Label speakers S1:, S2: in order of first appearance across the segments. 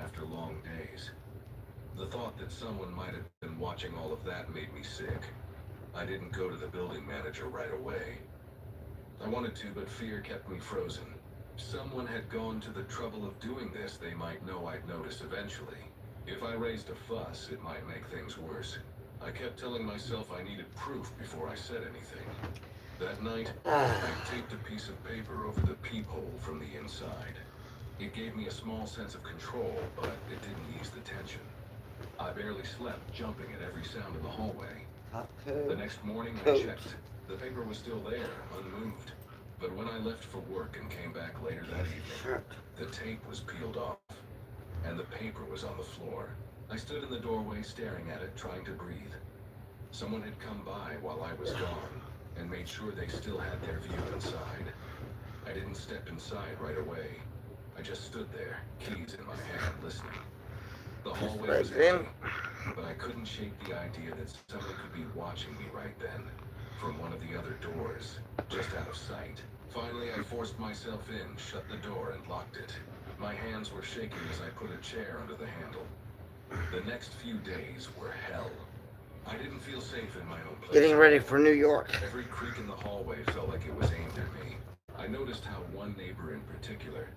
S1: after long days. The thought that someone might have been watching all of that made me sick. I didn't go to the building manager right away. I wanted to, but fear kept me frozen. Someone had gone to the trouble of doing this, they might know I'd notice eventually. If I raised a fuss, it might make things worse. I kept telling myself I needed proof before I said anything. That night, I taped a piece of paper over the peephole from the inside. It gave me a small sense of control, but it didn't ease the tension. I barely slept, jumping at every sound in the hallway. The next morning I checked. The paper was still there, unmoved. But when I left for work and came back later that evening, the tape was peeled off, and the paper was on the floor. I stood in the doorway staring at it, trying to breathe. Someone had come by while I was gone, and made sure they still had their view inside. I didn't step inside right away. I just stood there, keys in my hand, listening. The hallway was empty, but I couldn't shake the idea that someone could be watching me right then, from one of the other doors, just out of sight. Finally, I forced myself in, shut the door, and locked it. My hands were shaking as I put a chair under the handle. The next few days were hell. I didn't feel safe in my own place.
S2: Getting ready for New York.
S1: Every creak in the hallway felt like it was aimed at me. I noticed how one neighbor in particular,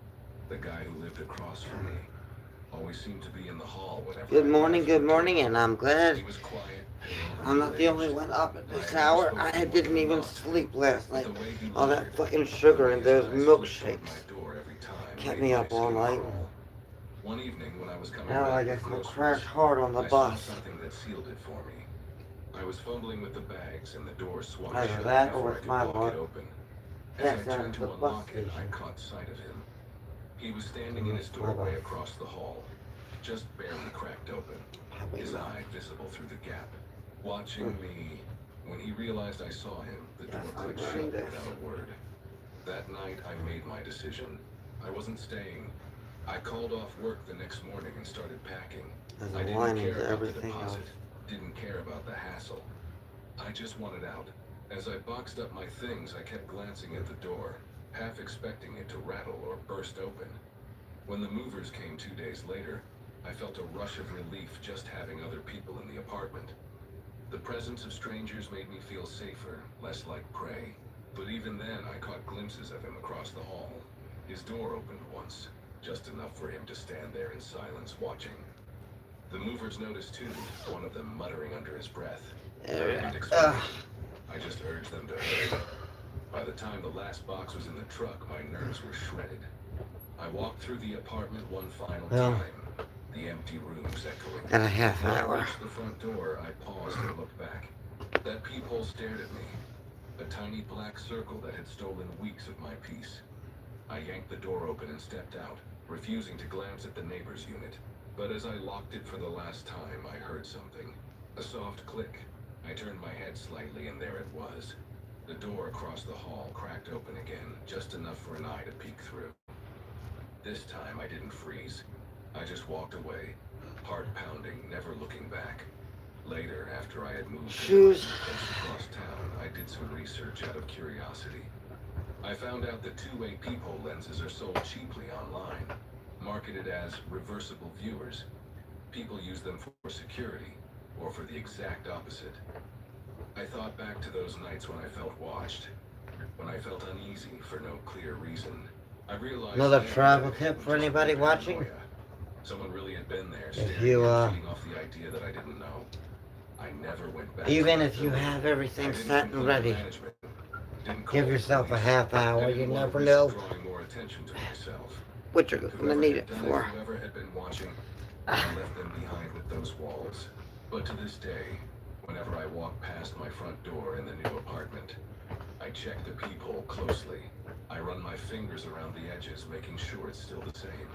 S1: the guy who lived across from me, always seemed to be in the hall whenever
S2: Good morning, and I'm glad
S1: he was quiet.
S2: I'm not the only one up at this hour. I didn't even sleep last night. All that fucking sugar and those milkshakes kept me up all night.
S1: One evening when I was coming
S2: Now I
S1: back
S2: just
S1: from
S2: go crash hard on the
S1: I saw
S2: bus.
S1: something that sealed it for me. I was fumbling with the bags and the door swung
S2: Either
S1: shut
S2: that or
S1: before I
S2: with
S1: could
S2: my
S1: lock
S2: luck,
S1: it open. As
S2: that's
S1: I
S2: out
S1: turned
S2: of
S1: to
S2: the bus
S1: unlock it, I
S2: station.
S1: caught sight of him. He was standing in his doorway across the hall, just barely cracked open, his eye visible through the gap, watching me. When he realized I saw him, the door clicked shut without a word. That night, I made my decision. I wasn't staying. I called off work the next morning and started packing. I didn't care about the deposit, didn't care about the hassle. I just wanted out. As I boxed up my things, I kept glancing at the door, half expecting it to rattle or burst open. When the movers came 2 days later, I felt a rush of relief just having other people in the apartment. The presence of strangers made me feel safer, less like prey. But even then, I caught glimpses of him across the hall. His door opened once, just enough for him to stand there in silence watching. The movers noticed too, one of them muttering under his breath. I didn't explain. I just urged them to hurry. By the time the last box was in the truck, my nerves were shredded. I walked through the apartment one final time, the empty rooms echoing.
S2: And a half
S1: When I
S2: hour.
S1: reached the front door, I paused and looked back. That peephole stared at me, a tiny black circle that had stolen weeks of my peace. I yanked the door open and stepped out, refusing to glance at the neighbor's unit. But as I locked it for the last time, I heard something. A soft click. I turned my head slightly, and there it was. The door across the hall cracked open again, just enough for an eye to peek through. This time I didn't freeze. I just walked away, heart pounding, never looking back. Later, after I had moved to a place across town, I did some research out of curiosity. I found out that two-way peephole lenses are sold cheaply online, marketed as reversible viewers. People use them for security, or for the exact opposite. I thought back to those nights when I felt watched, when I felt uneasy for no clear reason. I realized
S2: Another travel tip for anybody watching.
S1: Someone really had been there,
S2: If you,
S1: feeding off the idea that I didn't know. I never went back.
S2: Even if you have everything set and ready, give yourself a half hour. You never know what you're going to need it for.
S1: Whoever had been watching, I left them behind with those walls. But to this day, whenever I walk past my front door in the new apartment, I check the peephole closely. I run my fingers around the edges, making sure it's still the same.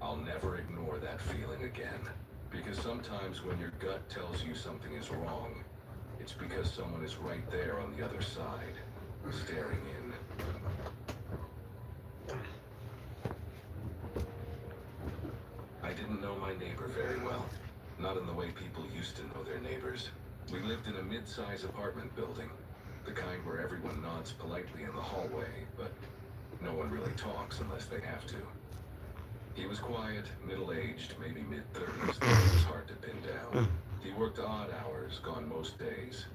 S1: I'll never ignore that feeling again. Because sometimes when your gut tells you something is wrong, it's because someone is right there on the other side, staring in. I didn't know my neighbor very well. Not in the way people used to know their neighbors. We lived in a mid-size apartment building, the kind where everyone nods politely in the hallway, but no one really talks unless they have to. He was quiet, middle-aged, maybe mid-30s, though it was hard to pin down. He worked odd hours, gone most days,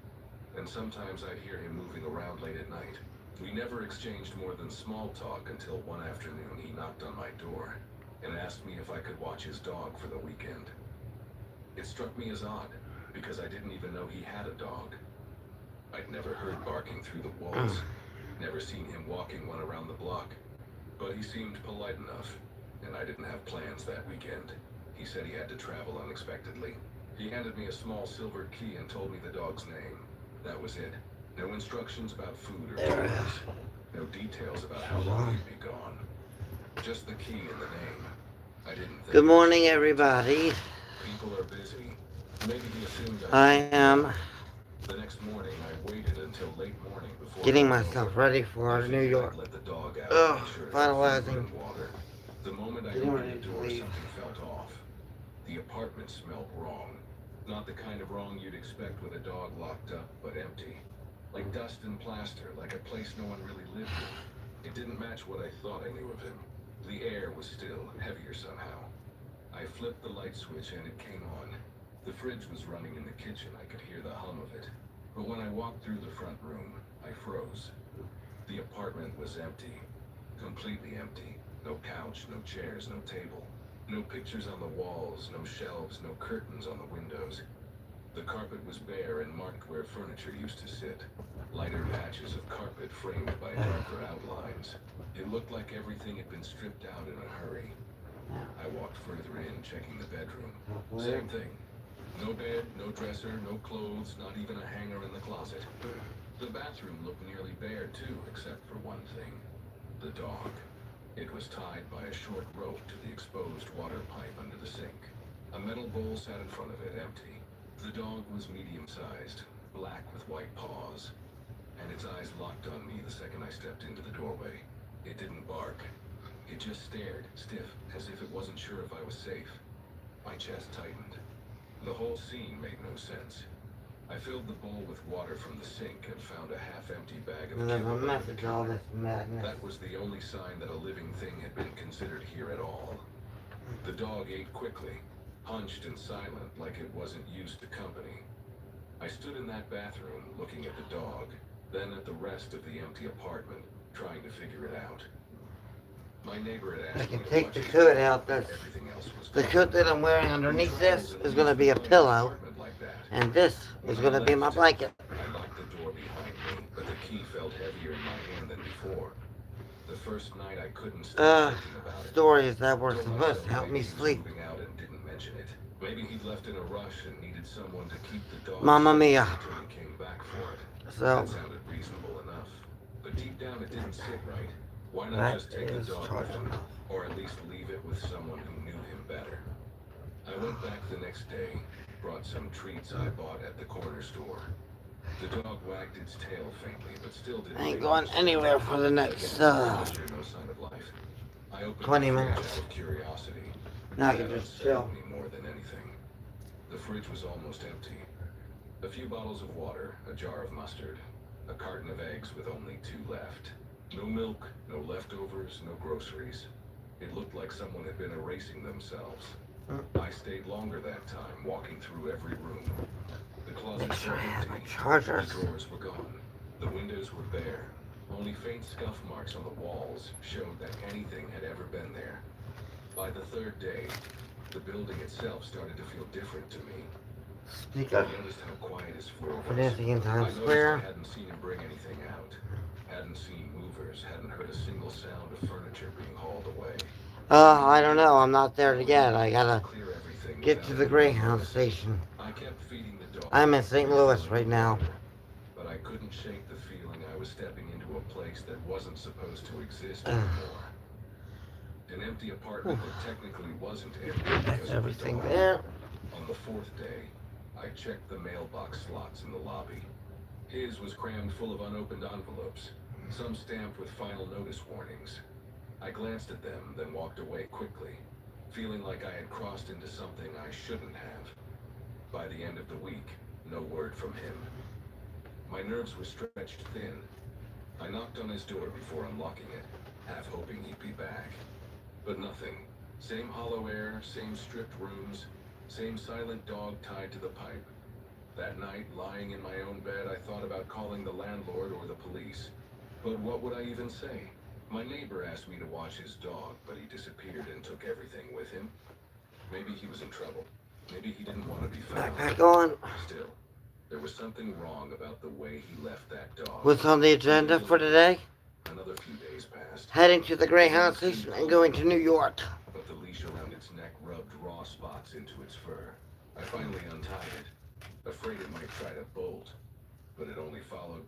S1: and sometimes I'd hear him moving around late at night. We never exchanged more than small talk until one afternoon he knocked on my door and asked me if I could watch his dog for the weekend. It struck me as odd, because I didn't even know he had a dog. I'd never heard barking through the walls, never seen him walking one around the block, but he seemed polite enough, and I didn't have plans that weekend. He said he had to travel unexpectedly. He handed me a small silver key and told me the dog's name. That was it. No instructions about food or toys. No details about how long he'd be gone. Just the key and the name. I didn't think.
S2: Good morning, everybody.
S1: People are busy. Maybe he assumed
S2: I am
S1: The next morning, I waited until late morning before
S2: getting myself ready for New York.
S1: Let the dog out.
S2: Oh,
S1: Make sure it had food
S2: finalizing.
S1: and water. The moment I
S2: Getting
S1: opened
S2: ready
S1: the
S2: to
S1: door,
S2: leave.
S1: something felt off. The apartment smelled wrong. Not the kind of wrong you'd expect with a dog locked up, but empty. Like dust and plaster, like a place no one really lived in. It didn't match what I thought I knew of him. The air was still heavier somehow. I flipped the light switch and it came on. The fridge was running in the kitchen. I could hear the hum of it. But when I walked through the front room, I froze. The apartment was empty. Completely empty. No couch, no chairs, no table. No pictures on the walls, no shelves, no curtains on the windows. The carpet was bare and marked where furniture used to sit. Lighter patches of carpet framed by darker outlines. It looked like everything had been stripped out in a hurry. I walked further in, checking the bedroom. Same thing. No bed, no dresser, no clothes, not even a hanger in the closet. The bathroom looked nearly bare too, except for one thing. The dog. It was tied by a short rope to the exposed water pipe under the sink. A metal bowl sat in front of it, empty. The dog was medium-sized, black with white paws, and its eyes locked on me the second I stepped into the doorway. It didn't bark. It just stared, stiff, as if it wasn't sure if I was safe. My chest tightened. The whole scene made no sense. I filled the bowl with water from the sink and found a half-empty bag of
S2: There's a
S1: kibble in the
S2: message, all
S1: cupboard.
S2: this madness.
S1: That was the only sign that a living thing had been considered here at all. The dog ate quickly, hunched and silent like it wasn't used to company. I stood in that bathroom looking at the dog, then at the rest of the empty apartment, trying to figure it out. My neighbor had
S2: I
S1: asked me
S2: can
S1: to
S2: take
S1: watch
S2: the
S1: his
S2: coat
S1: dog,
S2: out.
S1: but
S2: That's
S1: everything else was
S2: the
S1: gone.
S2: coat that I'm wearing underneath this is going to be a pillow, and this is going to be my blanket.
S1: I locked the door behind me, but the key felt heavier in my hand than before. The first night I couldn't stop thinking about it.
S2: Stories that were
S1: Told
S2: supposed to
S1: myself
S2: help
S1: maybe
S2: me
S1: he was
S2: sleep.
S1: moving out and didn't mention it. Maybe he'd left in a rush and needed someone to keep the dog
S2: Mamma
S1: safe
S2: mia.
S1: until he came back for it.
S2: So,
S1: That sounded reasonable enough. But deep down it didn't sit right. Why not
S2: that
S1: just take the
S2: is
S1: dog with
S2: charging
S1: him?
S2: off.
S1: Or at least leave it with someone who knew him better. I went back the next day, brought some treats I bought at the corner store. The dog wagged its tail faintly, but still didn't
S2: I ain't
S1: make
S2: going
S1: much sense.
S2: anywhere for the next
S1: No sign of life. I opened
S2: 20
S1: the fridge
S2: minutes.
S1: out of curiosity.
S2: Now I can
S1: That
S2: just chill.
S1: unsettled me more than anything. The fridge was almost empty. A few bottles of water, a jar of mustard, a carton of eggs with only 2 left. No milk, no leftovers, no groceries. It looked like someone had been erasing themselves. I stayed longer that time, walking through every room. The closets
S2: Make sure
S1: were
S2: I have my
S1: empty.
S2: chargers.
S1: The drawers were gone. The windows were bare. Only faint scuff marks on the walls showed that anything had ever been there. By the 3rd day, the building itself started to feel different to me.
S2: Speak
S1: I
S2: up.
S1: noticed how quiet his floor
S2: For
S1: was.
S2: dancing in
S1: I
S2: Times
S1: noticed I
S2: Square.
S1: hadn't seen him bring anything out. Hadn't seen movers, hadn't heard a single sound of furniture being hauled away.
S2: I don't know. I'm not there yet. I gotta
S1: Clear everything
S2: get to
S1: without
S2: the
S1: anyone
S2: Greyhound
S1: noticing.
S2: station.
S1: I kept feeding the dog.
S2: I'm in St. Louis right now.
S1: But I couldn't shake the feeling I was stepping into a place that wasn't supposed to exist anymore. An empty apartment that technically wasn't empty because
S2: That's
S1: of the
S2: everything
S1: dog.
S2: there.
S1: On the 4th day, I checked the mailbox slots in the lobby. His was crammed full of unopened envelopes, some stamped with final notice warnings. I glanced at them, then walked away quickly, feeling like I had crossed into something I shouldn't have. By the end of the week, no word from him. My nerves were stretched thin. I knocked on his door before unlocking it, half hoping he'd be back. But nothing. Same hollow air, same stripped rooms, same silent dog tied to the pipe. That night, lying in my own bed, I thought about calling the landlord or the police. But what would I even say? My neighbor asked me to watch his dog, but he disappeared and took everything with him. Maybe he was in trouble. Maybe he didn't want to be found.
S2: Backpack on.
S1: Still, there was something wrong about the way he left that dog.
S2: What's on the agenda for today?
S1: Another few days passed.
S2: Heading to the Greyhound station and going to New York.
S1: But the leash around its neck rubbed raw spots into its fur. I finally untied it, afraid it might try to bolt, but it only followed.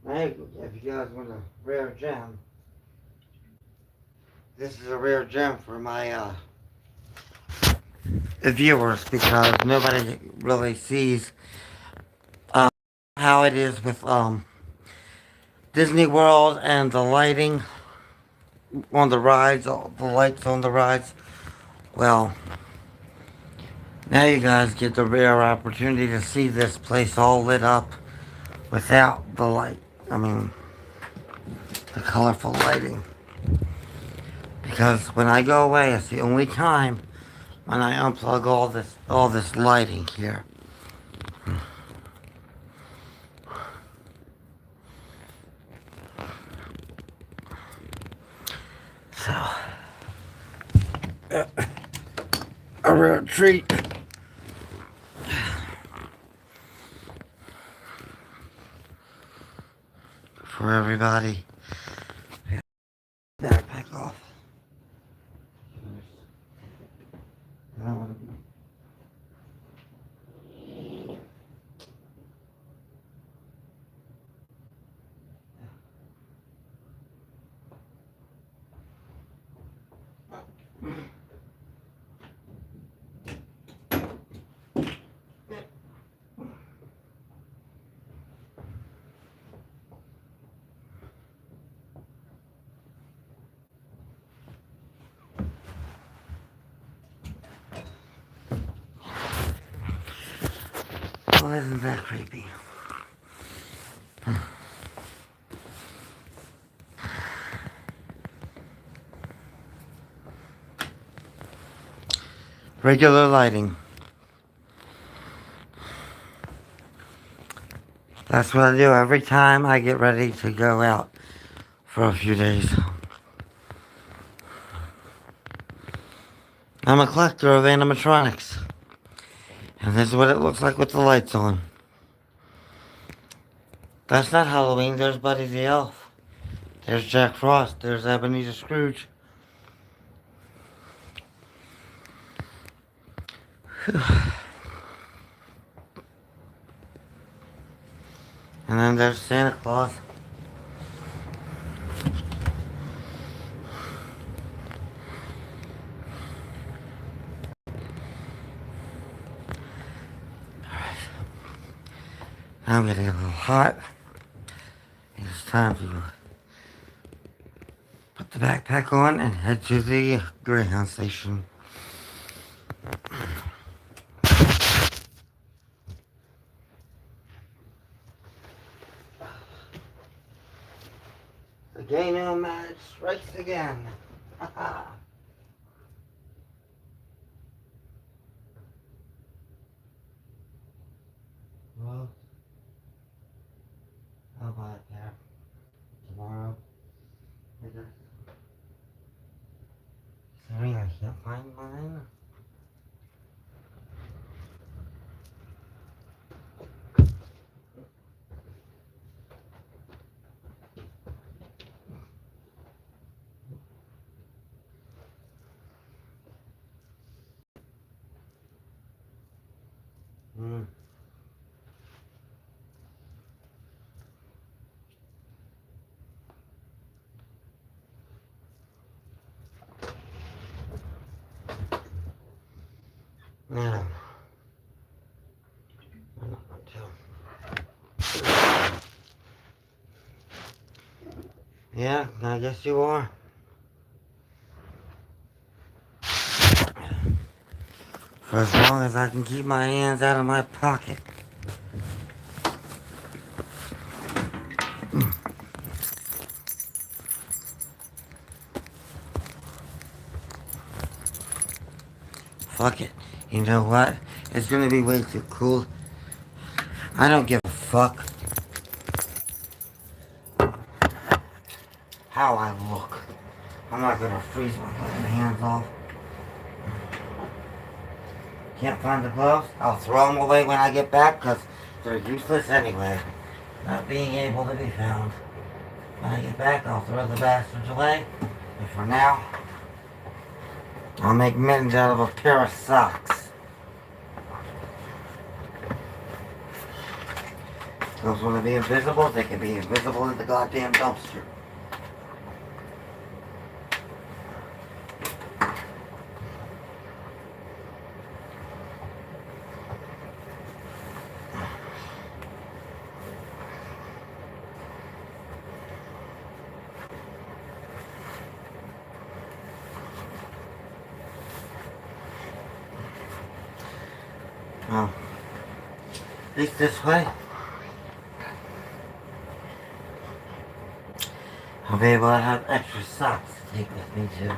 S2: Hey, if you guys want a rare gem, this is a rare gem for my viewers because nobody really sees how it is with Disney World and the lighting on the rides, all the lights on the rides. Well, now you guys get the rare opportunity to see this place all lit up without the light. I mean, the colorful lighting. Because when I go away, it's the only time when I unplug all this lighting here. So, a real treat. For everybody. Backpack off. I don't want to be. Well, isn't that creepy? Regular lighting. That's what I do every time I get ready to go out for a few days. I'm a collector of animatronics. And this is what it looks like with the lights on. That's not Halloween. There's Buddy the Elf. There's Jack Frost. There's Ebenezer Scrooge. Whew. And then there's Santa Claus. I'm getting a little hot. It's time to put the backpack on and head to the Greyhound station. The gay nomad strikes again. Well, I'll buy a pair tomorrow. Sorry, I can't find mine. No. I'm not going to. Yeah, I guess you are. For as long as I can keep my hands out of my pocket. Fuck it. You know what? It's gonna be way too cool. I don't give a fuck how I look. I'm not gonna freeze my fucking hands off. Can't find the gloves? I'll throw them away when I get back because they're useless anyway. Not being able to be found. When I get back, I'll throw the bastards away. And for now, I'll make mittens out of a pair of socks. Those want to be invisible, they can be invisible in the goddamn dumpster. Well, at least this way, I'll be able to have extra socks to take with me too.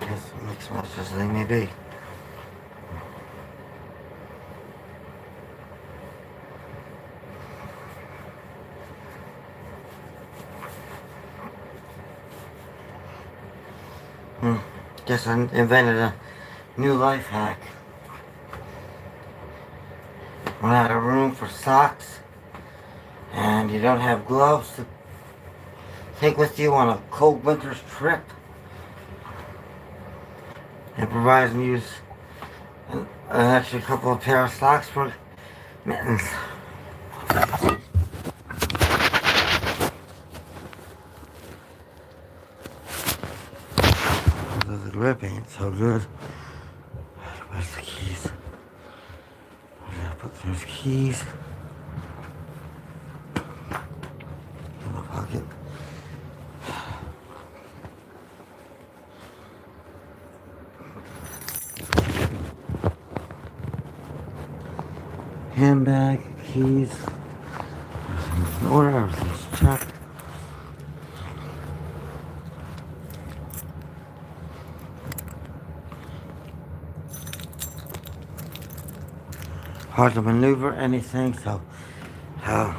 S2: Guess it makes much as they may be. Guess I invented a new life hack. Run out of room for socks, and you don't have gloves to take with you on a cold winter's trip. Improvise and use an extra couple of pair of socks for mittens. The grip ain't so good. Where's the keys? I gotta put those keys in my pocket. Handbag, keys. Everything's in order, everything's checked. Hard to maneuver anything, so I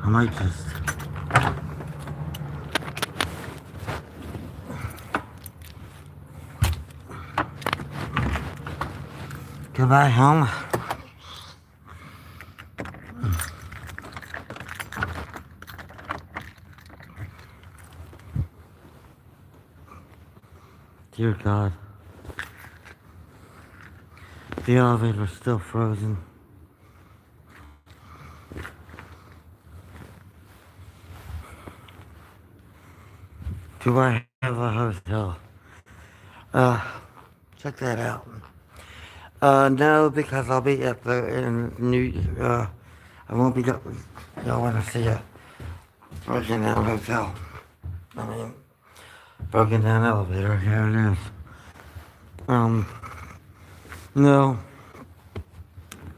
S2: might just go back home. Dear God. The elevator's still frozen. Do I have a hotel? Check that out. No, because I'll be at I won't be going to see a broken down hotel. I mean, broken down elevator. Here it is. No,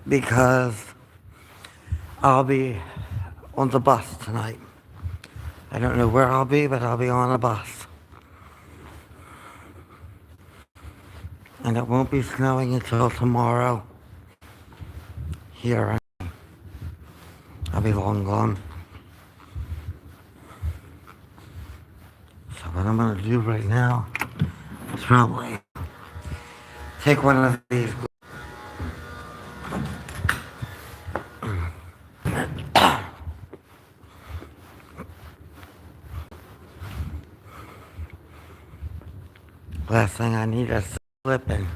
S2: because I'll be on the bus tonight. I don't know where I'll be, but I'll be on a bus. And it won't be snowing until tomorrow. Here, I'll be long gone. So what I'm gonna do right now is probably take one of these. Last thing I need is to slip and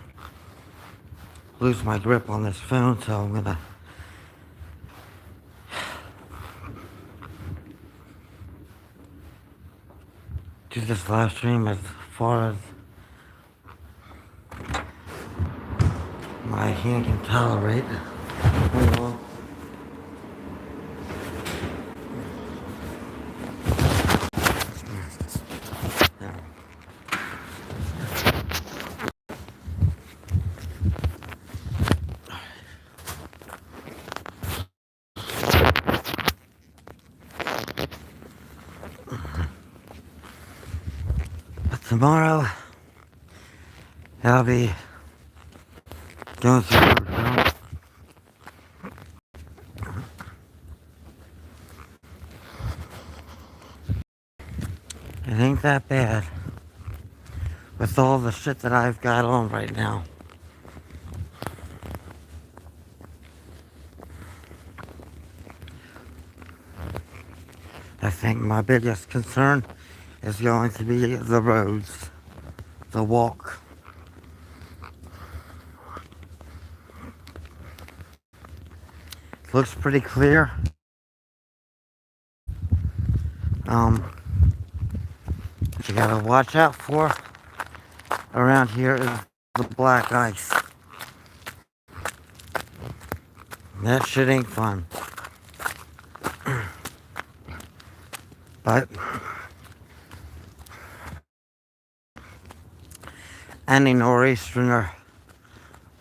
S2: lose my grip on this phone, so I'm gonna do this live stream as far as my hand can tolerate. Hold on. tomorrow I'll be going through the hotel. It ain't that bad with all the shit that I've got on right now. I think my biggest concern is going to be the roads, the walk. Looks pretty clear. What you gotta watch out for around here is the black ice. That shit ain't fun. But any nor'easterner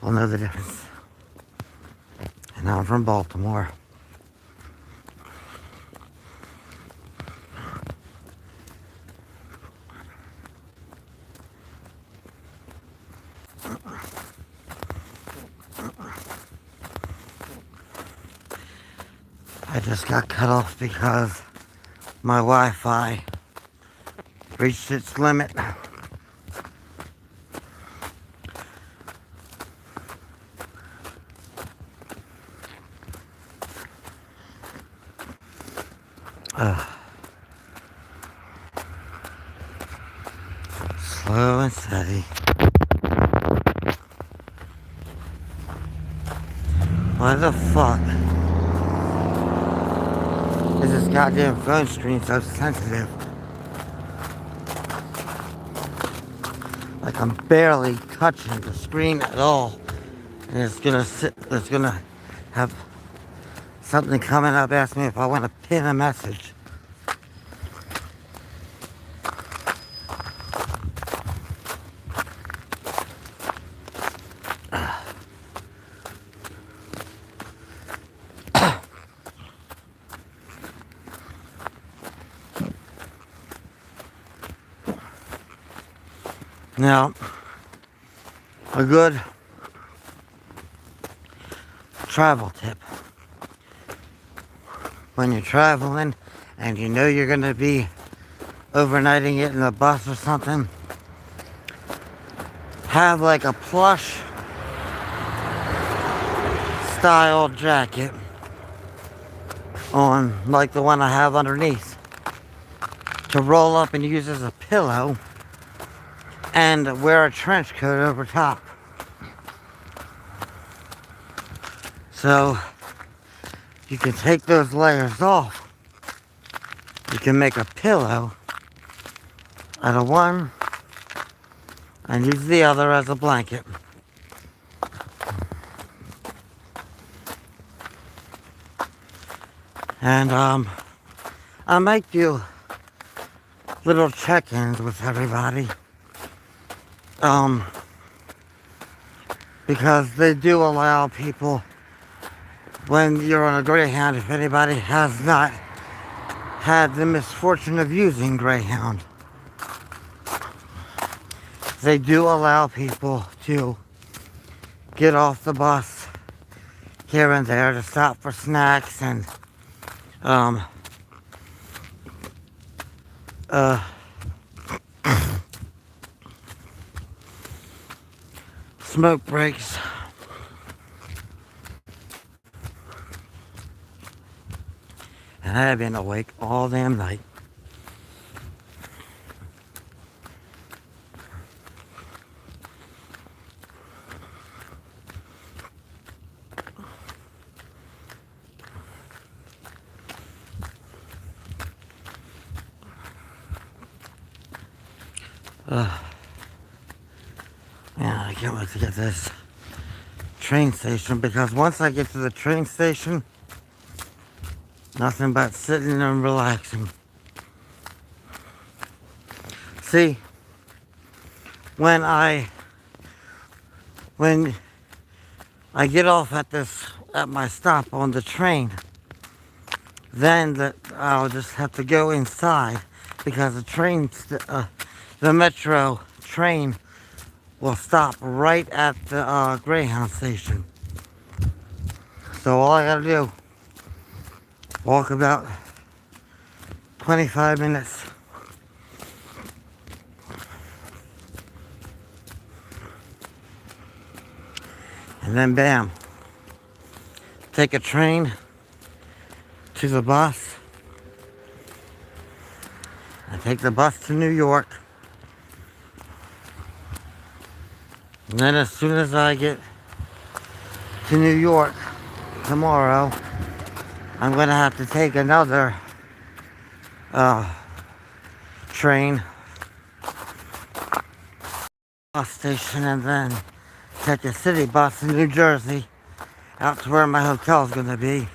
S2: will know the difference. And I'm from Baltimore. I just got cut off because my Wi-Fi reached its limit. Slow and steady. Why the fuck is this goddamn phone screen so sensitive? Like I'm barely touching the screen at all. And it's gonna have something coming up asking me if I want to pin a message. Now, a good travel tip. When you're traveling and you know you're going to be overnighting it in a bus or something, have like a plush style jacket on, like the one I have underneath, to roll up and use as a pillow, and wear a trench coat over top. So you can take those layers off. You can make a pillow out of one and use the other as a blanket. And I might do little check-ins with everybody. Because they do allow people, when you're on a Greyhound, if anybody has not had the misfortune of using Greyhound, they do allow people to get off the bus here and there to stop for snacks and smoke breaks. And I've been awake all damn night. Man, I can't wait to get this train station, because once I get to the train station, nothing but sitting and relaxing. See, when I get off at my stop on the train, then I'll just have to go inside, because the train the metro train will stop right at the Greyhound station. So all I gotta do, walk about 25 minutes. And then bam, take a train to the bus. I take the bus to New York. And then as soon as I get to New York tomorrow, I'm gonna have to take another train, bus station, and then take a city bus in New Jersey out to where my hotel's gonna be.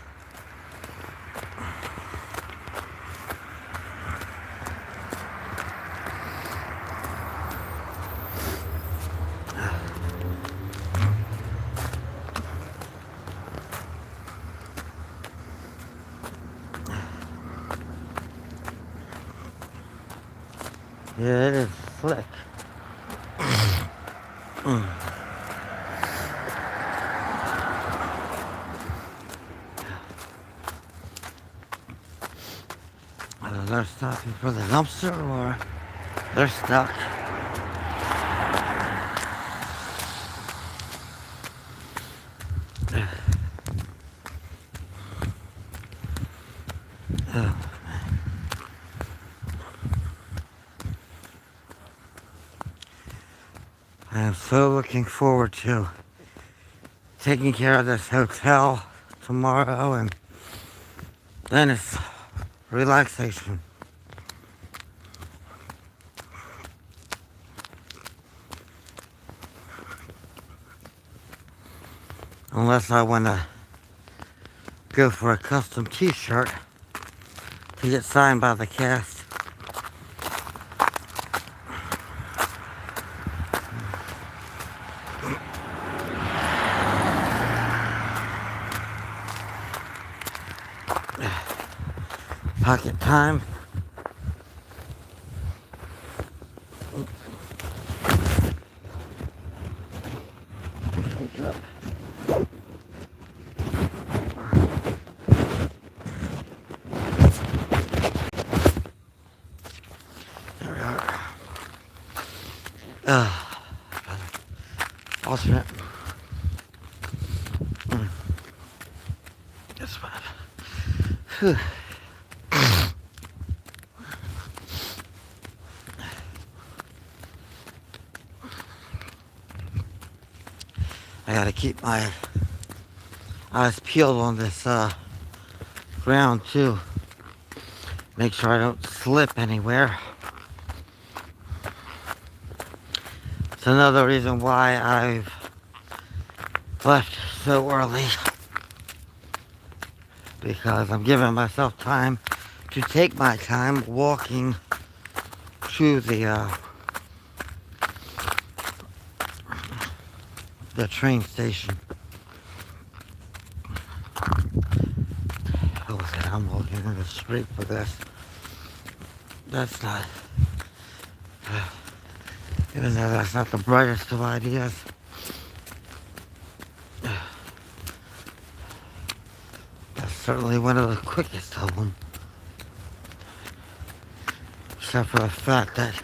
S2: Yeah, it is slick. They're stopping for the dumpster or they're stuck. Oh. I am so looking forward to taking care of this hotel tomorrow, and then it's relaxation. Unless I want to go for a custom t-shirt to get signed by the cast. Pocket time. There we are. Alternate. That's fine. Whew. I gotta keep my eyes peeled on this ground too. Make sure I don't slip anywhere. It's another reason why I've left so early. Because I'm giving myself time to take my time walking to the train station. Oh, I'm walking in the street for this. That's not, even though that's not the brightest of ideas. That's certainly one of the quickest of them. Except for the fact that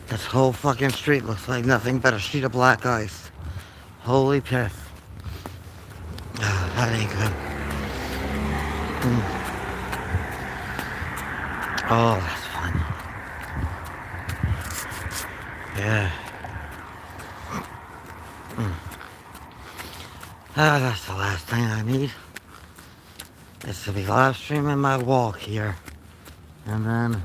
S2: this whole fucking street looks like nothing but a sheet of black ice. Holy piss. That ain't good. Oh, that's fun. Yeah. That's the last thing I need. Is to be live streaming my walk here. And then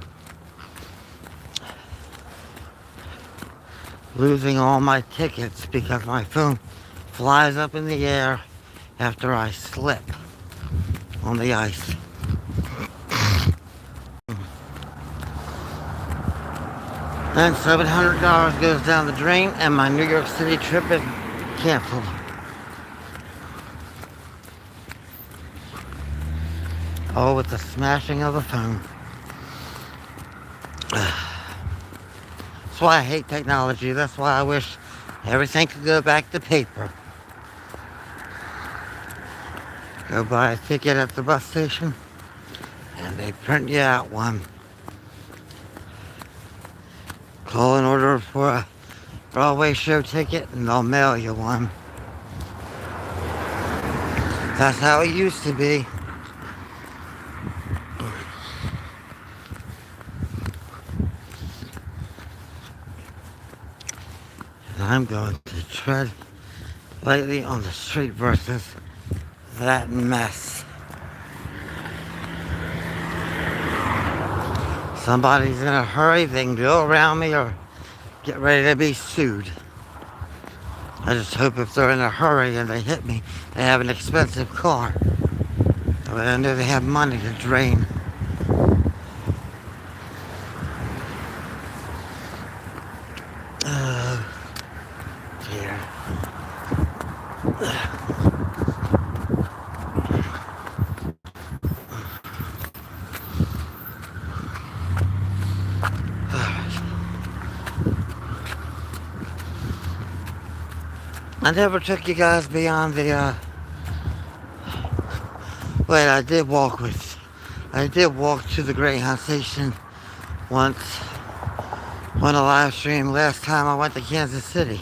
S2: losing all my tickets because my phone flies up in the air after I slip on the ice. Then $700 goes down the drain and my New York City trip is canceled. Oh, with the smashing of the phone. That's why I hate technology. That's why I wish everything could go back to paper. Go buy a ticket at the bus station and they print you out one. Call an order for a Broadway show ticket and they'll mail you one. That's how it used to be. And I'm going to tread lightly on the street versus that mess. Somebody's in a hurry, they can go around me or get ready to be sued. I just hope if they're in a hurry and they hit me, they have an expensive car. I know they have money to drain. Oh, dear. I never took you guys beyond the, wait, I did walk to the Greyhound station once on a live stream last time I went to Kansas City.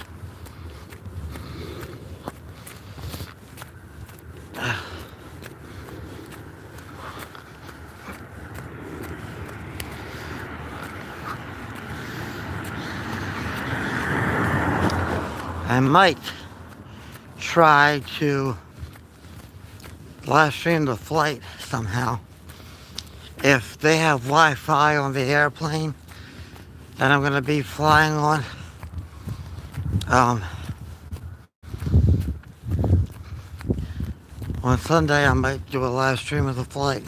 S2: I might try to live stream the flight somehow. If they have Wi-Fi on the airplane that I'm going to be flying on Sunday, I might do a live stream of the flight.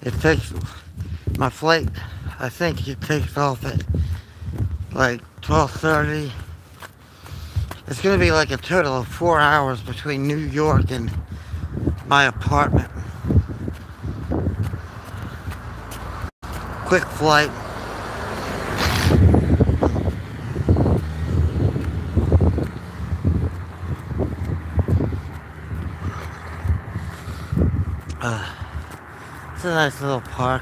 S2: It takes, my flight, I think it takes off at like 12:30. It's going to be like a total of 4 hours between New York and my apartment. Quick flight. It's a nice little park.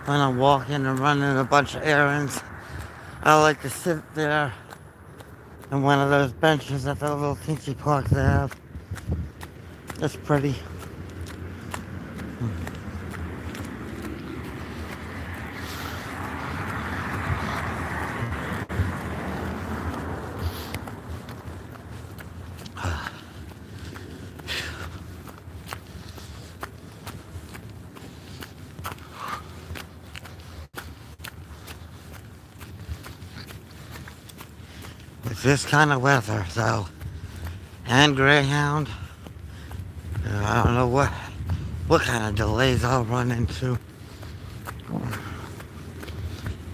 S2: When I'm walking and running a bunch of errands, I like to sit there on one of those benches at the little teensy park they have. It's pretty. With this kind of weather, though, and Greyhound, I don't know what kind of delays I'll run into.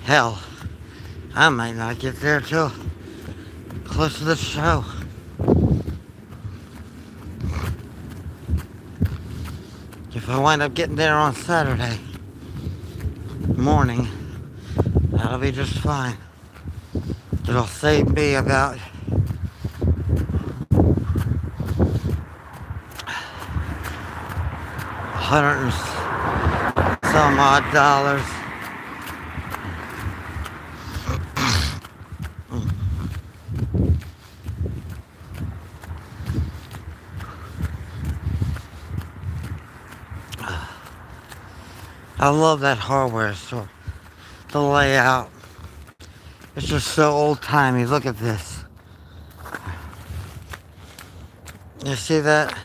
S2: Hell, I might not get there till close to the show. If I wind up getting there on Saturday morning, that'll be just fine. It'll save me about $100 and some odd dollars. I love that hardware store. The layout. It's just so old-timey. Look at this. You see that?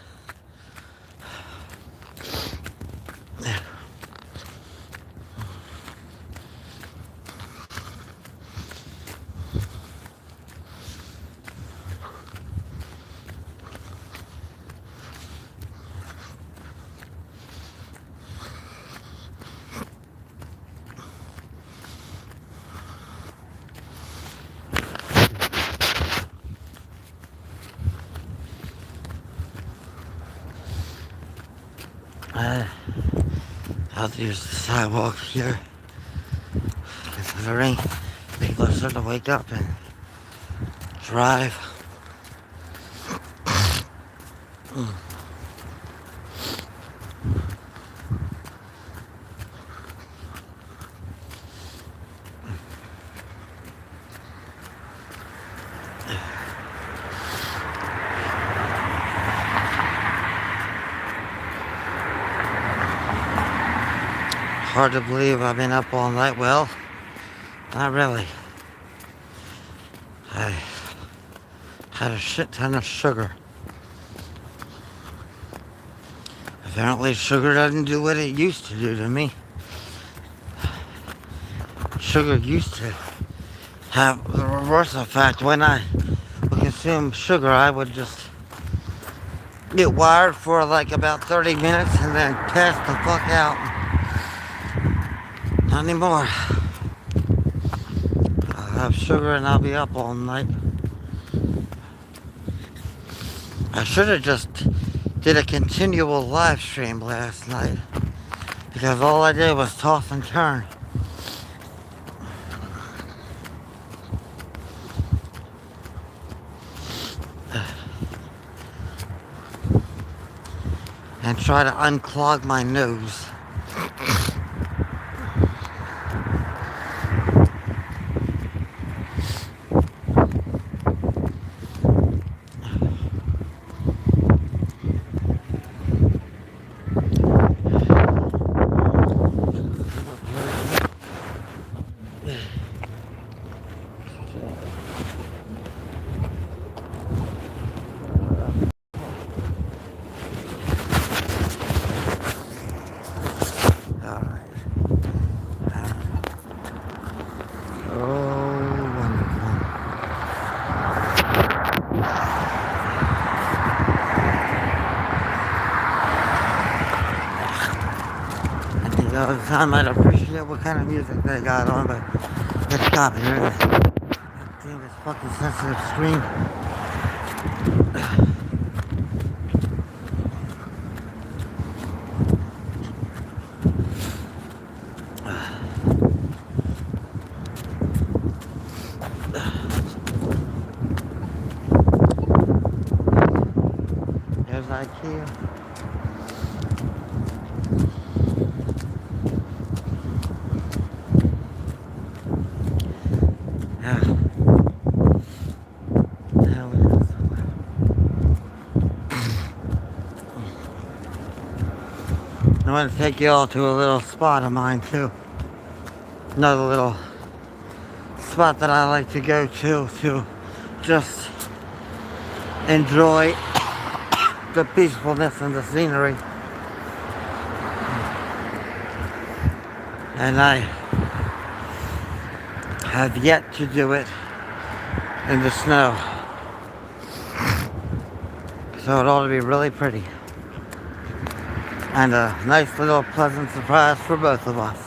S2: I have to use the sidewalk here. Considering people are starting to wake up and drive. Hard to believe I've been up all night. Well, not really. I had a shit ton of sugar. Apparently sugar doesn't do what it used to do to me. Sugar used to have the reverse effect. When I would consume sugar, I would just get wired for like about 30 minutes and then pass the fuck out. Not anymore. I'll have sugar and I'll be up all night. I should have just did a continual live stream last night because all I did was toss and turn. And try to unclog my nose. The time I'd appreciate what kind of music they got on, but it's copyrighted. Damn, this fucking sensitive screen. There's IKEA. I want to take you all to a little spot of mine too. Another little spot that I like to go to just enjoy the peacefulness and the scenery. And I have yet to do it in the snow. So it ought to be really pretty. And a nice little pleasant surprise for both of us.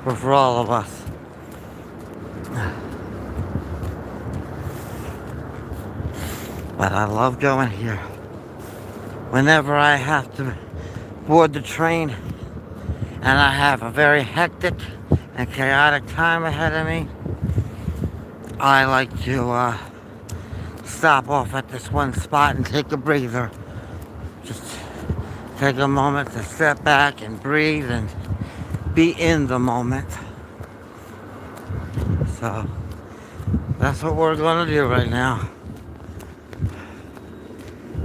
S2: Or for all of us. But I love going here. Whenever I have to board the train and I have a very hectic and chaotic time ahead of me, I like to stop off at this one spot and take a breather. Just take a moment to step back and breathe and be in the moment. So that's what we're going to do right now.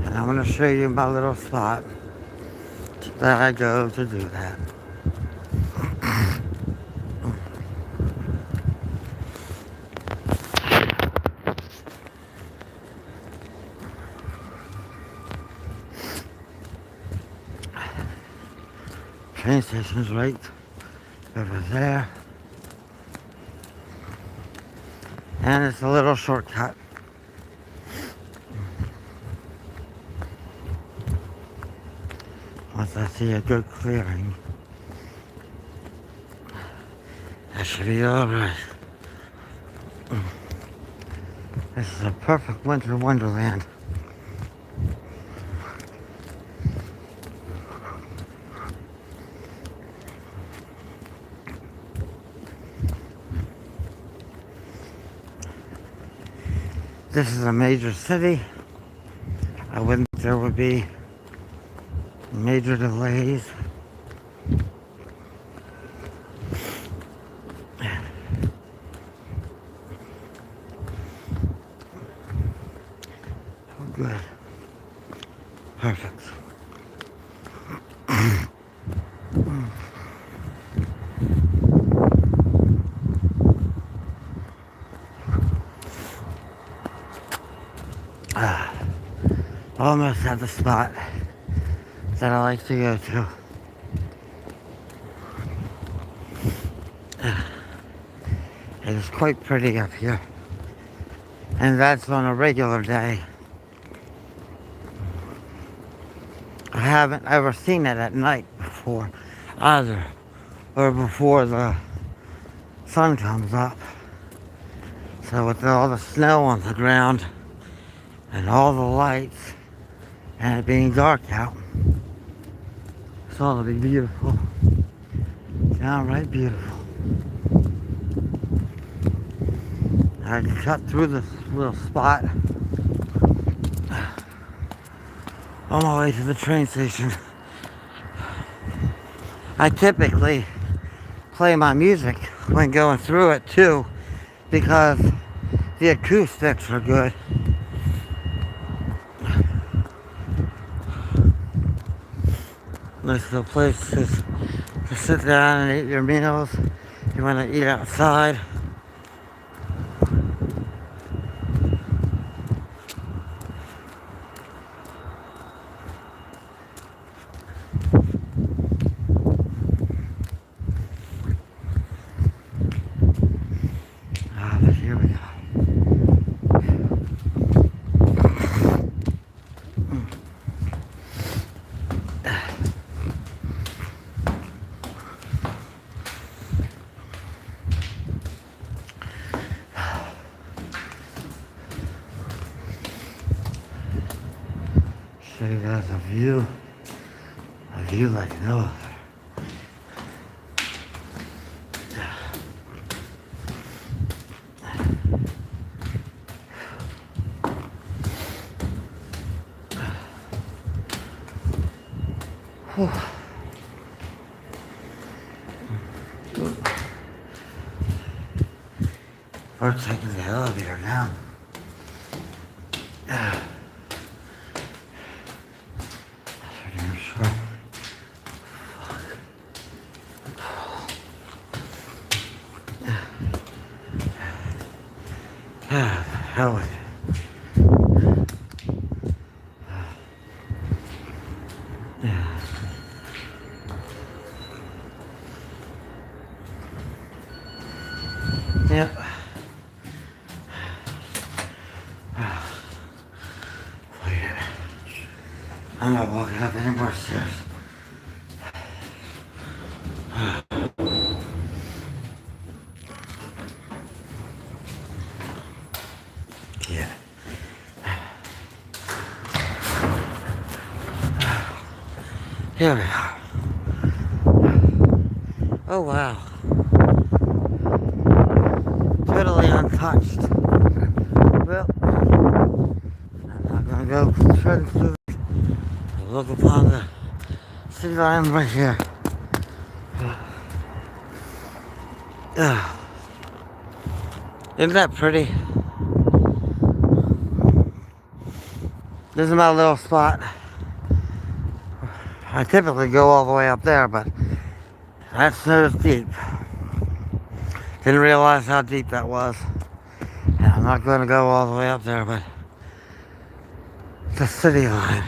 S2: And I'm going to show you my little spot that I go to do that. Train station's right over there. And it's a little shortcut. Once I see a good clearing, that should be alright. This is a perfect winter wonderland. This is a major city. I wouldn't think there would be major delays. Oh, good. Perfect. Almost at the spot that I like to go to. It is quite pretty up here. And that's on a regular day. I haven't ever seen it at night before either, or before the sun comes up. So with all the snow on the ground and all the lights and it being dark out, it's all to be beautiful. Downright beautiful. I cut through this little spot on my way to the train station. I typically play my music when going through it too, because the acoustics are good. Nice little place to sit down and eat your meals. You want to eat outside. But here we go. Show you guys a view like no other. Whew. We're taking the elevator down. Pretty damn sure. Hell with it. Yep. Forget it. I'm not walking up any more stairs. Yeah. Here we are. Oh wow. Totally untouched. Well, I'm not gonna go further through. Look upon the city line right here. Isn't that pretty? This is my little spot. I typically go all the way up there, but that snow's deep. Didn't realize how deep that was. And I'm not going to go all the way up there, but the city line.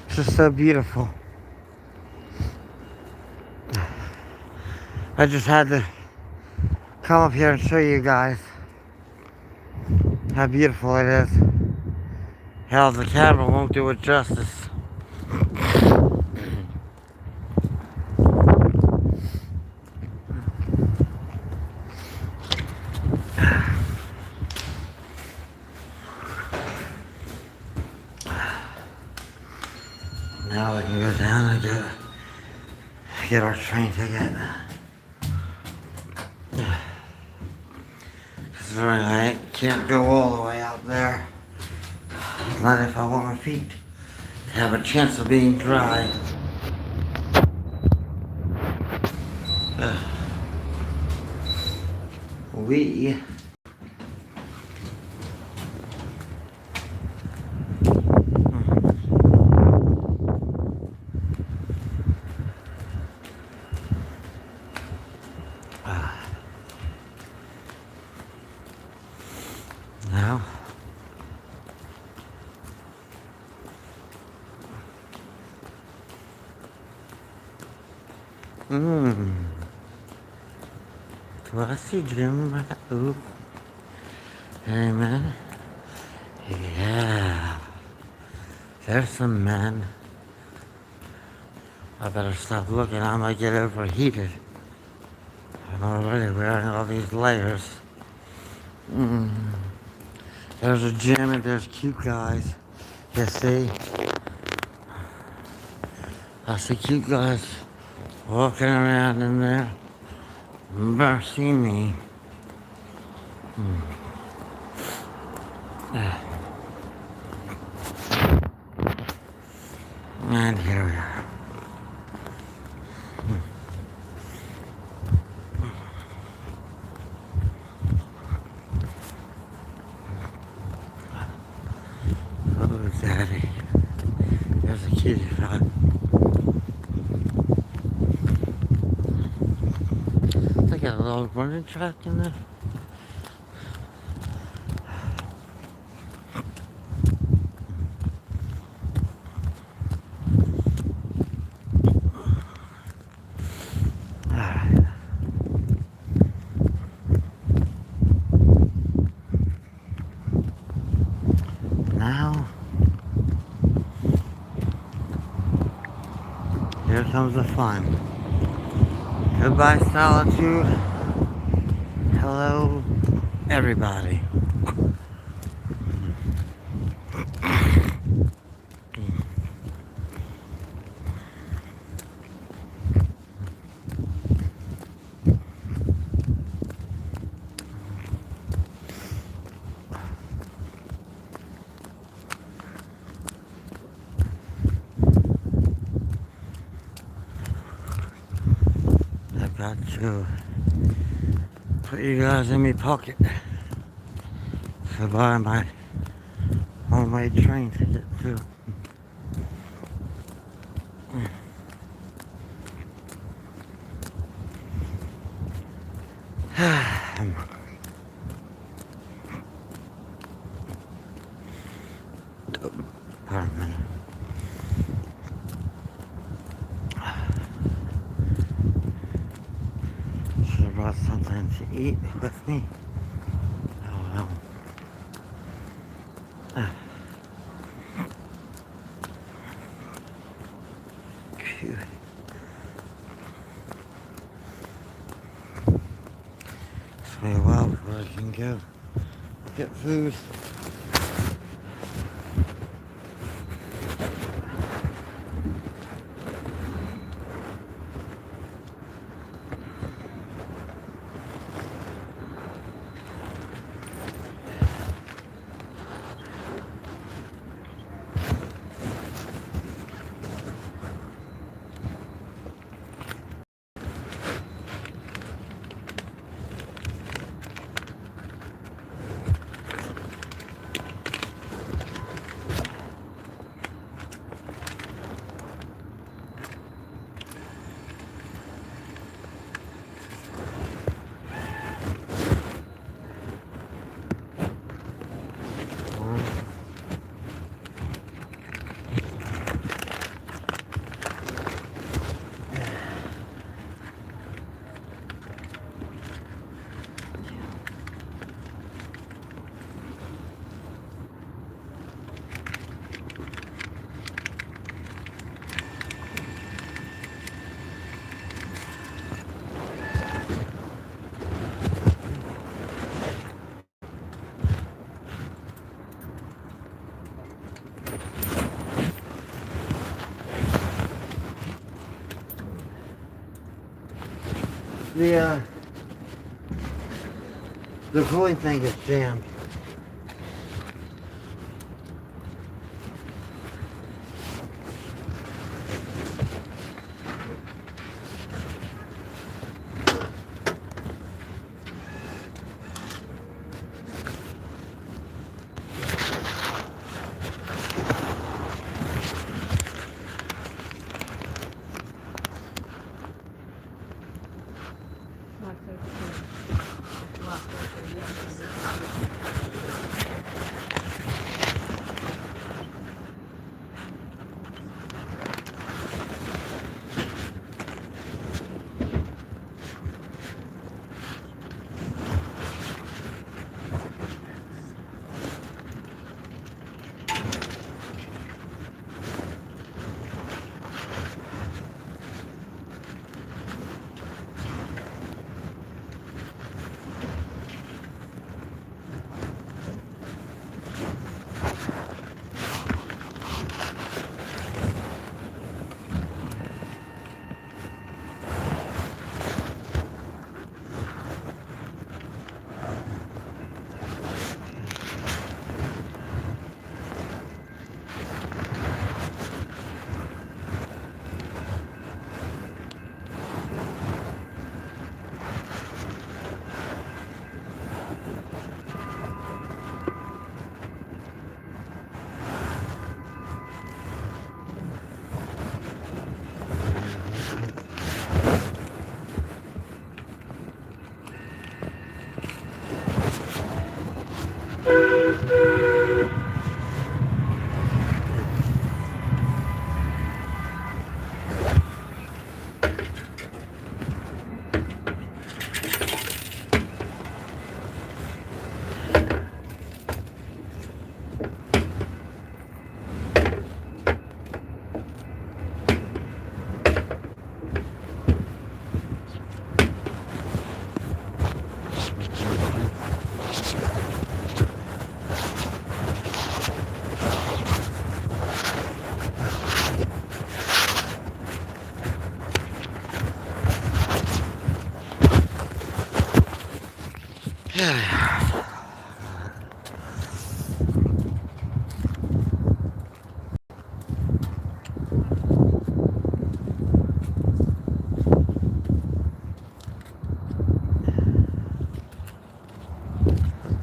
S2: It's just so beautiful. I just had to come up here and show you guys how beautiful it is. Hell, the camera won't do it justice. Now we can go down and get our train ticket. Considering I can't go all the way out there. Not if I want my feet to have a chance of being dry. We now do I see Jim? Ooh. Hey man. Yeah. There's some men. I better stop looking. I might get overheated. I'm already wearing all these layers. There's a gym and there's cute guys. You see? I see cute guys walking around in there. Mercy me. And here we are. Oh, daddy. There's a kitty frog. They got a little running track in there. Now, here comes the fun. Goodbye, solitude. Hello, everybody. I've got to put you guys in my pocket to buy my homemade train ticket too. Pardon me. Should have brought something to eat with me. Oh well. Phew. It's been a while before I can go get food. The cooling thing is jammed. What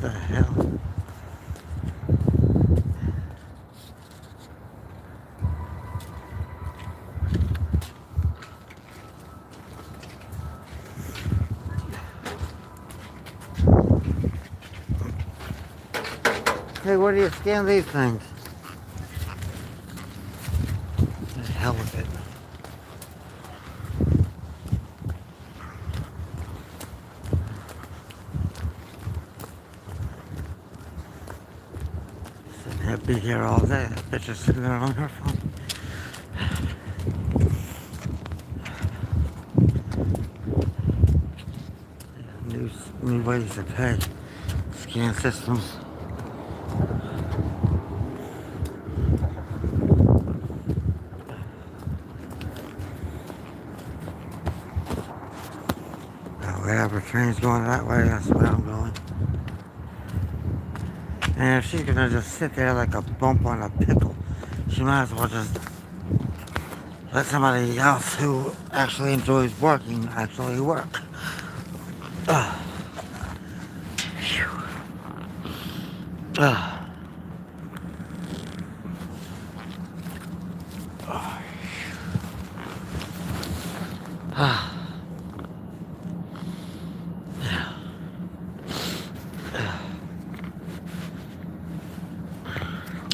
S2: the hell? Hey, where do you scan these things? The hell with it. Sitting here, be here all day. That bitch is sitting there on her phone. New ways to pay. Scan systems. Whatever train's going that way, that's where I'm going. And if she's gonna just sit there like a bump on a pickle, she might as well just let somebody else who actually enjoys working actually work. Ugh. Phew. Ugh.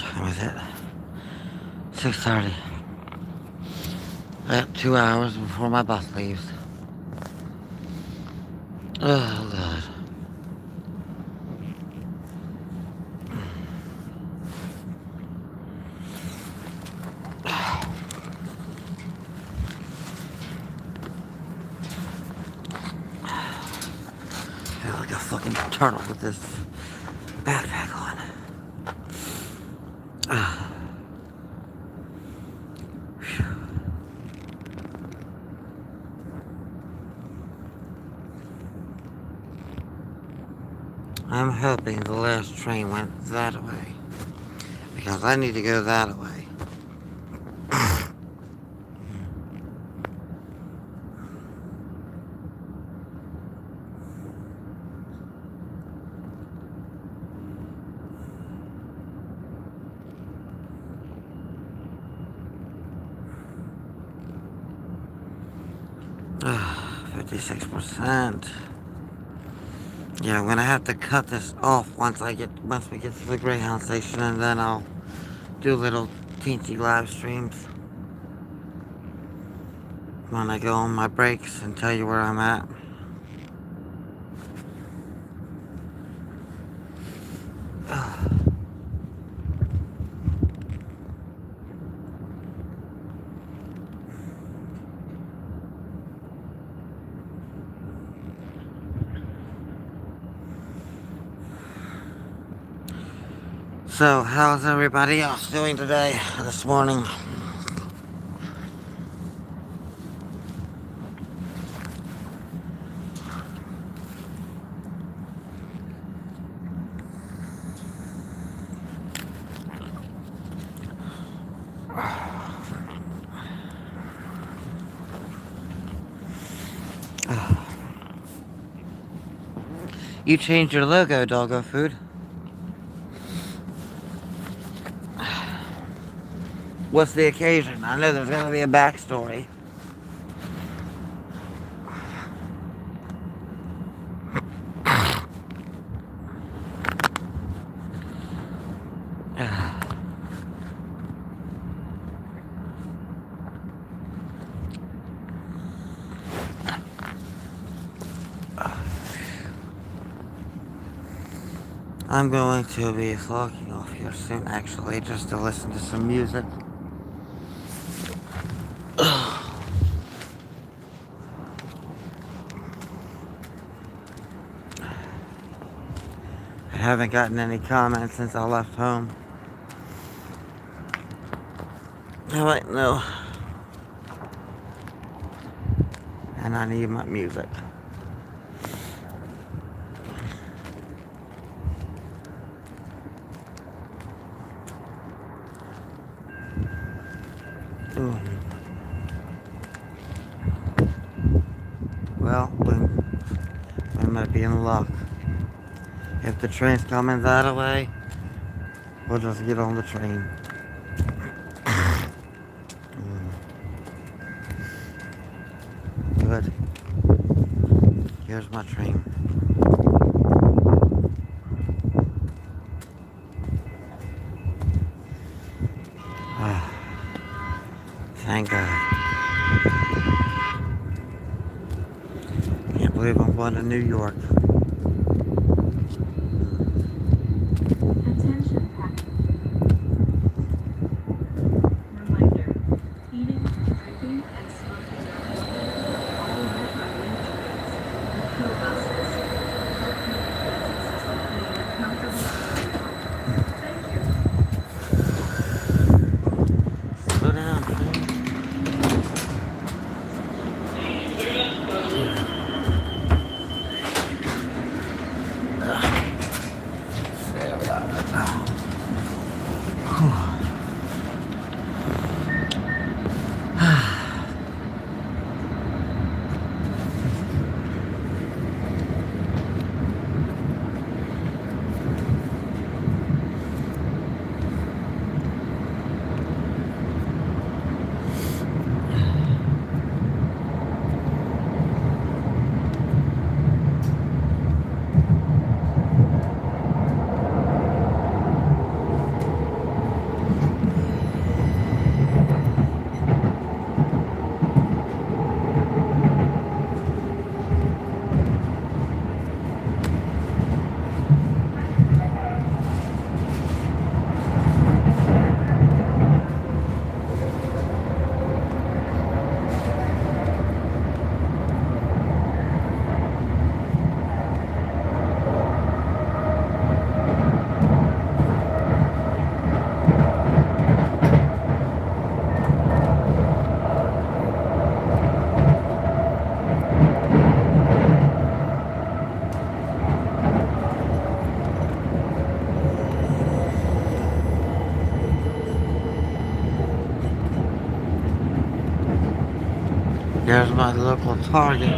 S2: What was it? 6:30. I got 2 hours before my bus leaves. Oh, God. I feel like a fucking turtle with this backpack on. I'm hoping the last train went that way, because I need to go that way. Ah, 56%. Yeah, I'm gonna have to cut this off once we get to the Greyhound station, and then I'll do little teensy live streams when I go on my breaks and tell you where I'm at. So, how's everybody else doing today, this morning? You changed your logo, Doggo Food. What's the occasion? I know there's gonna be a backstory. I'm going to be logging off here soon, actually, just to listen to some music. I haven't gotten any comments since I left home. Oh, wait, no. And I need my music. Mm. Well, we might be in luck. If the train's coming that way, we'll just get on the train. Mm. Good. Here's my train. Ah, thank God. Can't believe I'm going to New York.
S3: Attention pack. Reminder. Eating, drinking, and smoking marijuana are all liquor-linked trains and tour buses. Help keep the transit system clean and comfortable for everyone. Thank you.
S2: Slow down, train. There's my local Target.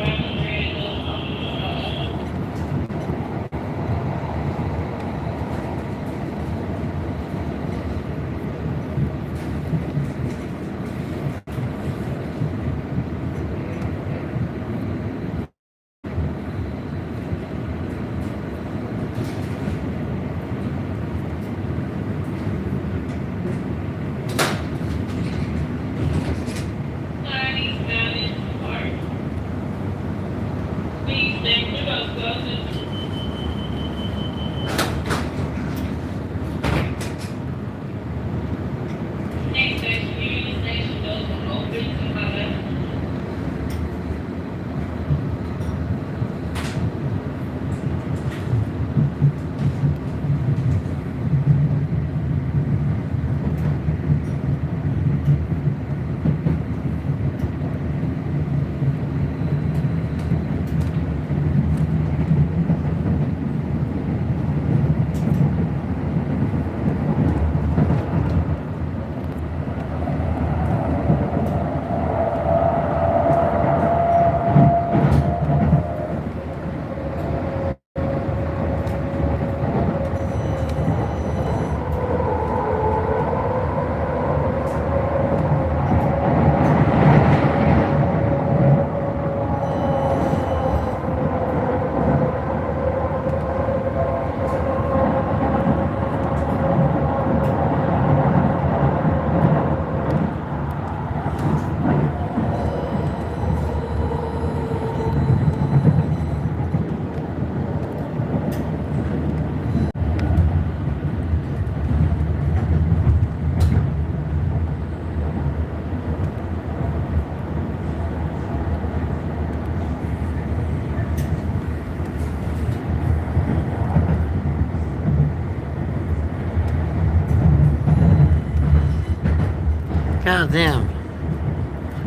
S2: God damn.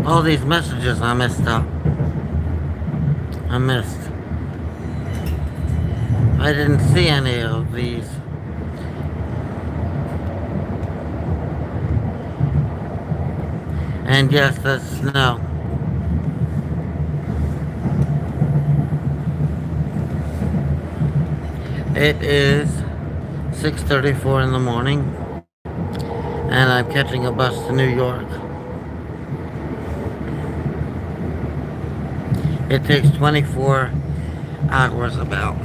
S2: All these messages I missed out. I missed. I didn't see any of these. And yes, that's snow. It is 6:34 in the morning, and I'm catching a bus to New York. It takes 24 hours about.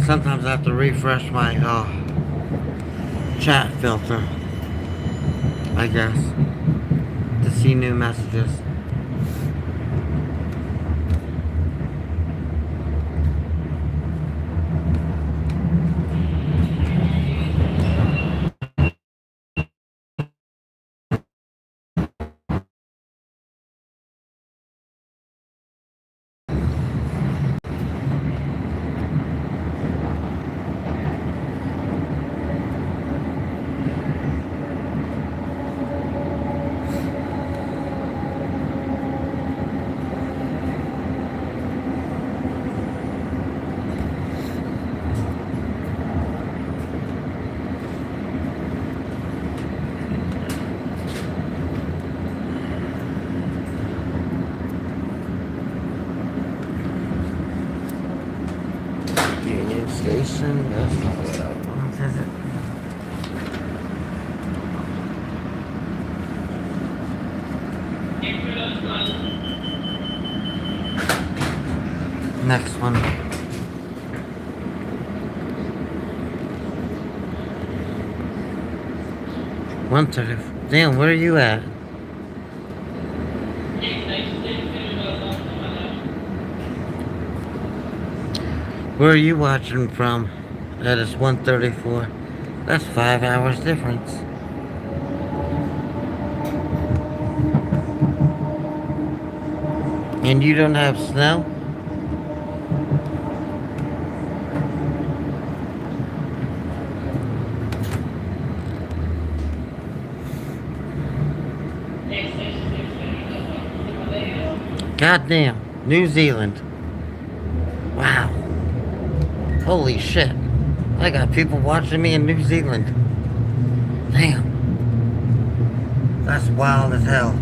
S2: Sometimes I have to refresh my chat filter, I guess, to see new messages. Union Station, that's not what I want, is it? Next one. 130. Damn, where are you at? Where are you watching from? That is 134. That's 5 hours difference. And you don't have snow? Goddamn, New Zealand. Wow. Holy shit. I got people watching me in New Zealand. Damn. That's wild as hell.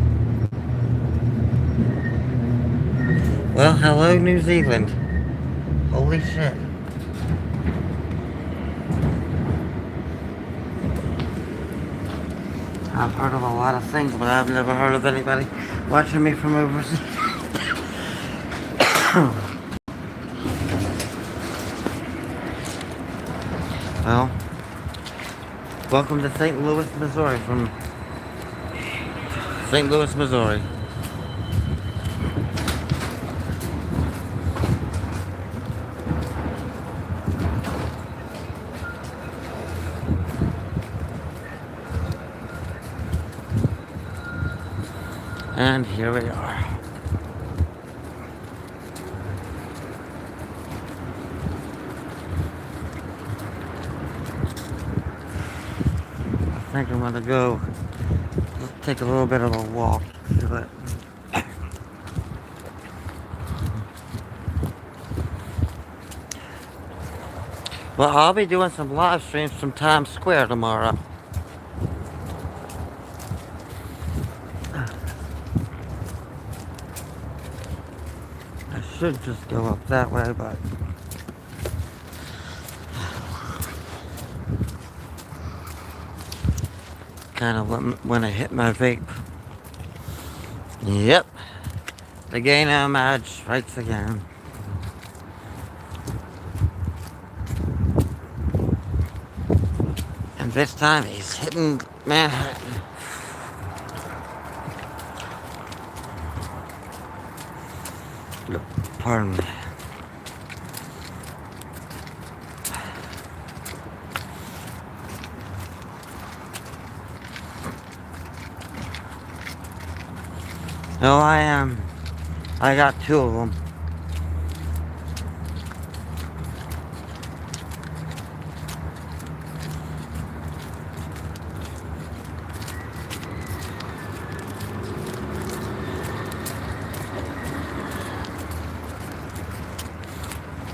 S2: Well, hello, New Zealand. Holy shit. I've heard of a lot of things, but I've never heard of anybody watching me from overseas. Well, welcome to St. Louis, Missouri from St. Louis, Missouri. And here we are. I think I'm gonna go take a little bit of a walk. Do it. Well, I'll be doing some live streams from Times Square tomorrow. I should just go up that way, but kind of when I hit my vape. Yep, the gay nomad strikes again. And this time he's hitting Manhattan. Pardon me. No, I am. I got 2 of them.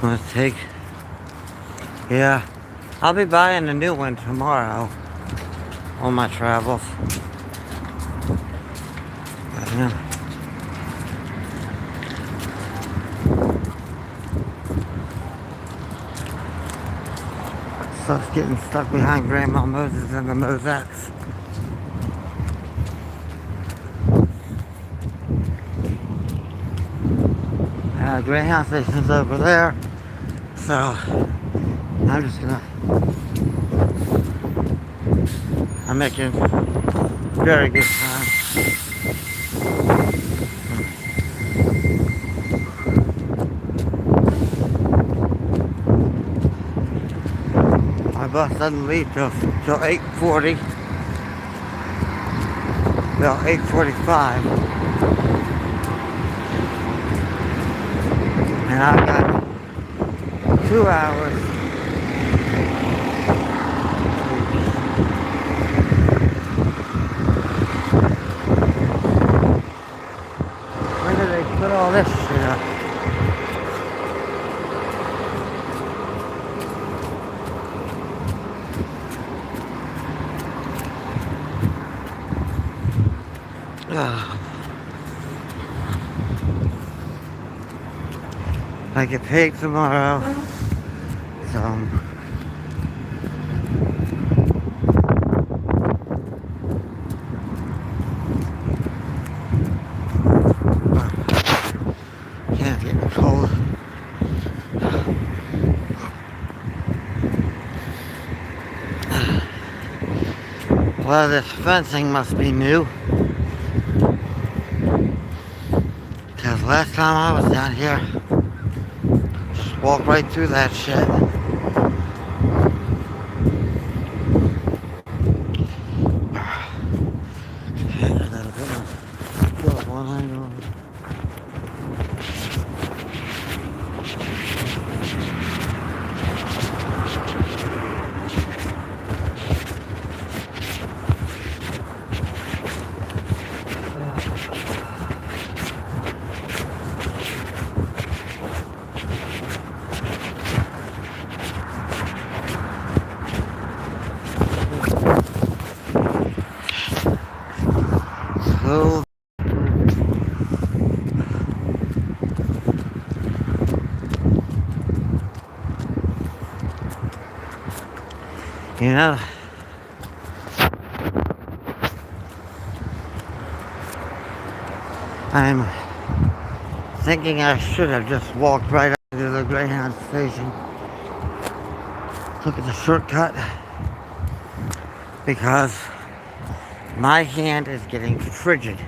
S2: I'm gonna take, yeah, I'll be buying a new one tomorrow on my travels. Yeah. Stuff's getting stuck behind Grandma Moses and the Mosettes. Greyhound station's over there, so I'm just gonna, I'm making very good time. My bus doesn't leave till 8:40, well 8:45, and I've got 2 hours. When did they put all this shit up? I get paid tomorrow, so can't get cold. Well, this fencing must be new, because last time I was down here, just walked right through that shit. So, you know, I'm thinking I should have just walked right up to the Greyhound station, took the shortcut, because my hand is getting frigid.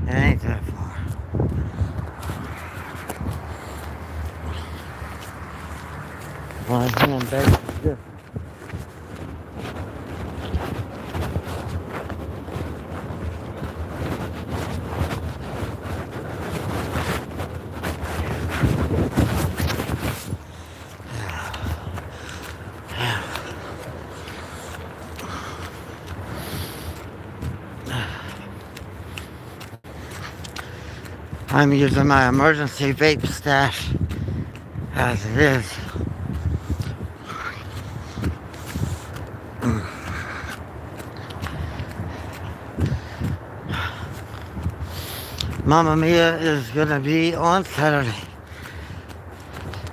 S2: It ain't that far. My hand base is different. I'm using my emergency vape stash as it is. Mamma Mia is gonna be on Saturday.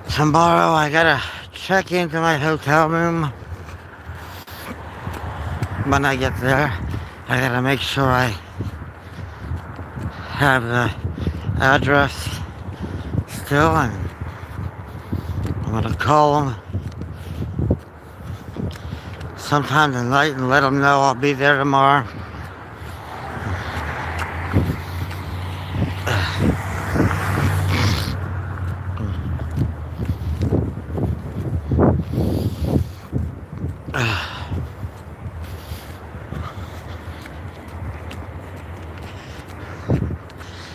S2: Tomorrow I gotta check into my hotel room. When I get there, I gotta make sure I have the address still, and I'm gonna call them sometime tonight and let them know I'll be there tomorrow.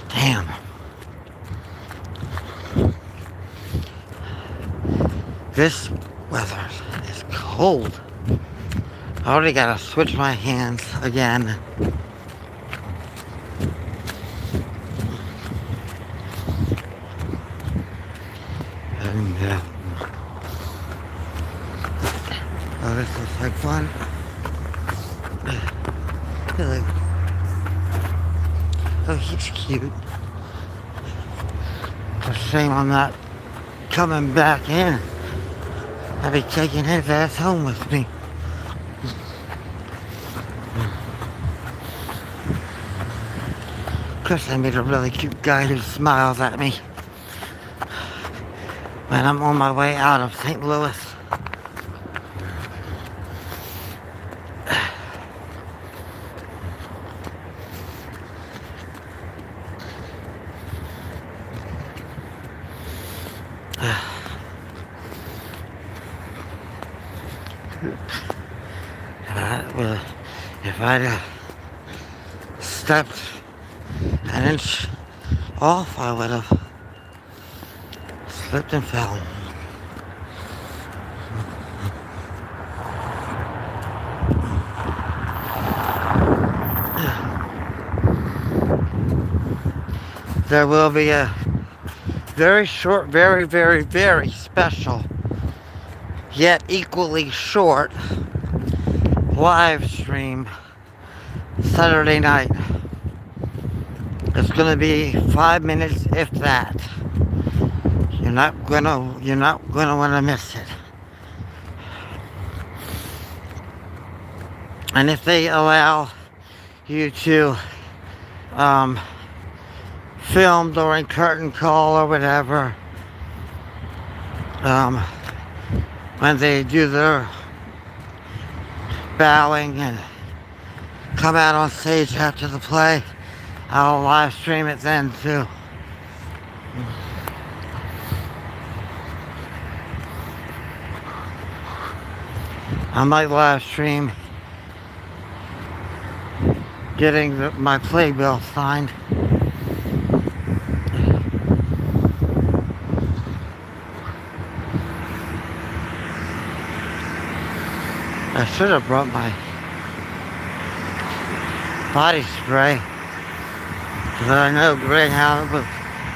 S2: Damn. This weather is cold. I already gotta switch my hands again. And, oh, this looks like fun. Oh, he's cute. It's a shame I'm not coming back in. I'll be taking his ass home with me. Of course, I meet a really cute guy who smiles at me when I'm on my way out of St. Louis. Well, if I'd stepped an inch off, I would have slipped and fell. There will be a very short, very, very, very special, yet equally short live stream Saturday night. It's gonna be 5 minutes, if that. You're not gonna want to miss it. And if they allow you to film during curtain call or whatever, when they do their bowing and come out on stage after the play, I'll live stream it then too. I might live stream getting my playbill signed. I should have brought my body spray, because I know Greyhound would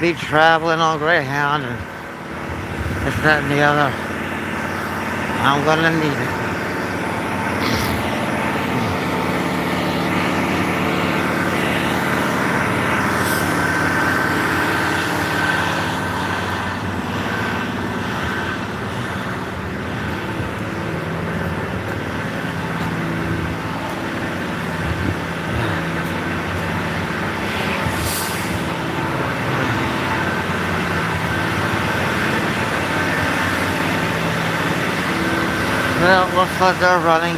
S2: be traveling on Greyhound and this, that, and the other. I'm gonna need it. Well, it looks like they're running.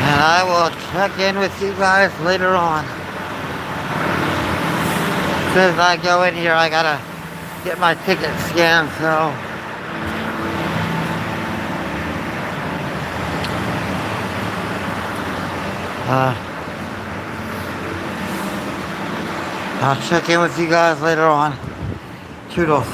S2: And I will check in with you guys later on. As soon as I go in here, I gotta get my ticket scanned, so I'll check in with you guys later on. Toodles.